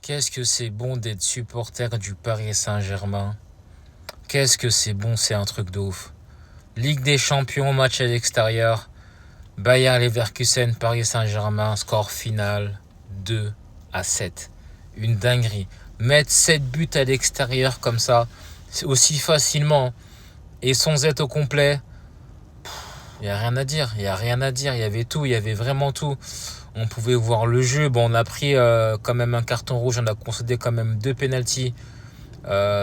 Qu'est-ce que c'est bon d'être supporter du Paris Saint-Germain. Qu'est-ce que c'est bon, c'est un truc de ouf. Ligue des Champions, match à l'extérieur. Bayer Leverkusen, Paris Saint-Germain, score final 2-7. Une dinguerie. Mettre 7 buts à l'extérieur comme ça, c'est aussi facilement et sans être au complet. Il n'y a rien à dire, il y avait tout, il y avait vraiment tout. On pouvait voir le jeu, bon on a pris quand même un carton rouge, on a concédé quand même 2 pénaltys.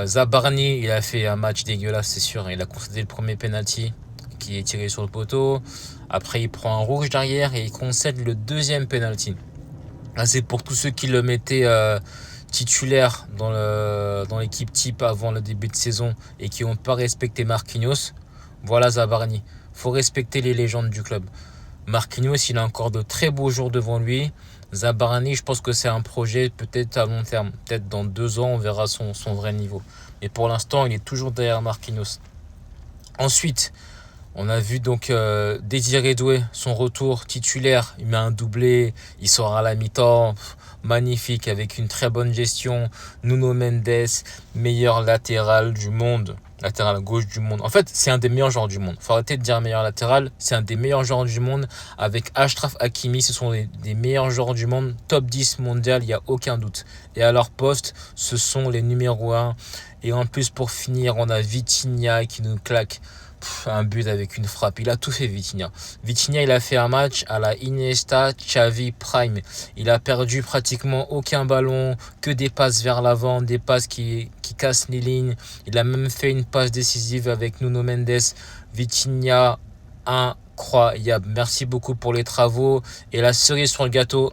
Zabarni, il a fait un match dégueulasse, c'est sûr, il a concédé le premier penalty qui est tiré sur le poteau. Après il prend un rouge derrière et il concède le deuxième penalty. Là c'est pour tous ceux qui le mettaient titulaire dans l'équipe type avant le début de saison et qui n'ont pas respecté Marquinhos. Voilà Zabarni. Faut respecter les légendes du club. Marquinhos, il a encore de très beaux jours devant lui. Zabarni, je pense que c'est un projet peut-être à long terme. Peut-être dans 2 ans, on verra son vrai niveau. Mais pour l'instant, il est toujours derrière Marquinhos. Ensuite, on a vu donc Désiré Doué, son retour titulaire. Il met un doublé, il sort à la mi-temps. Magnifique, avec une très bonne gestion. Nuno Mendes, meilleur latéral du monde. Latéral gauche du monde. En fait, c'est un des meilleurs joueurs du monde. Faut arrêter de dire meilleur latéral. C'est un des meilleurs joueurs du monde. Avec Achraf Hakimi, ce sont des meilleurs joueurs du monde. Top 10 mondial, il n'y a aucun doute. Et à leur poste, ce sont les numéros 1. Et en plus, pour finir, on a Vitinha qui nous claque un but avec une frappe. Il a tout fait, Vitinha. Vitinha, il a fait un match à la Iniesta, Xavi, Prime. Il a perdu pratiquement aucun ballon, que des passes vers l'avant, des passes qui cassent les lignes. Il a même fait une passe décisive avec Nuno Mendes. Vitinha, incroyable. Merci beaucoup pour les travaux. Et la cerise sur le gâteau.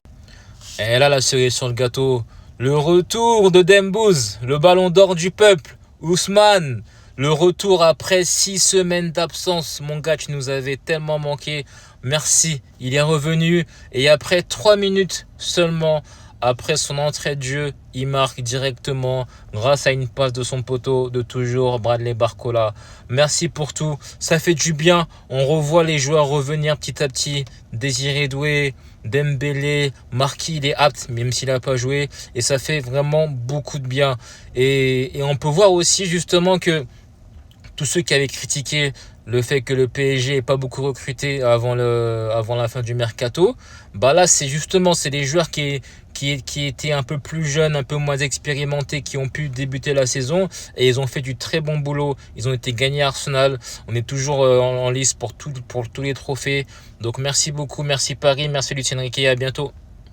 Et là, la cerise sur le gâteau. Le retour de Dembouz, le ballon d'or du peuple. Ousmane. Le retour après 6 semaines d'absence. Mon gars, tu nous avais tellement manqué. Merci. Il est revenu. Et après 3 minutes seulement, après son entrée de jeu, il marque directement grâce à une passe de son poteau de toujours, Bradley Barcola. Merci pour tout. Ça fait du bien. On revoit les joueurs revenir petit à petit. Désiré Doué, Dembélé, Marquis, il est apte, même s'il n'a pas joué. Et ça fait vraiment beaucoup de bien. Et on peut voir aussi justement que tous ceux qui avaient critiqué le fait que le PSG n'ait pas beaucoup recruté avant la fin du mercato, bah là c'est les joueurs qui étaient un peu plus jeunes, un peu moins expérimentés, qui ont pu débuter la saison et ils ont fait du très bon boulot. Ils ont été gagnés à Arsenal. On est toujours en lice pour tous les trophées. Donc merci beaucoup, merci Paris, merci Luis Enrique et à bientôt.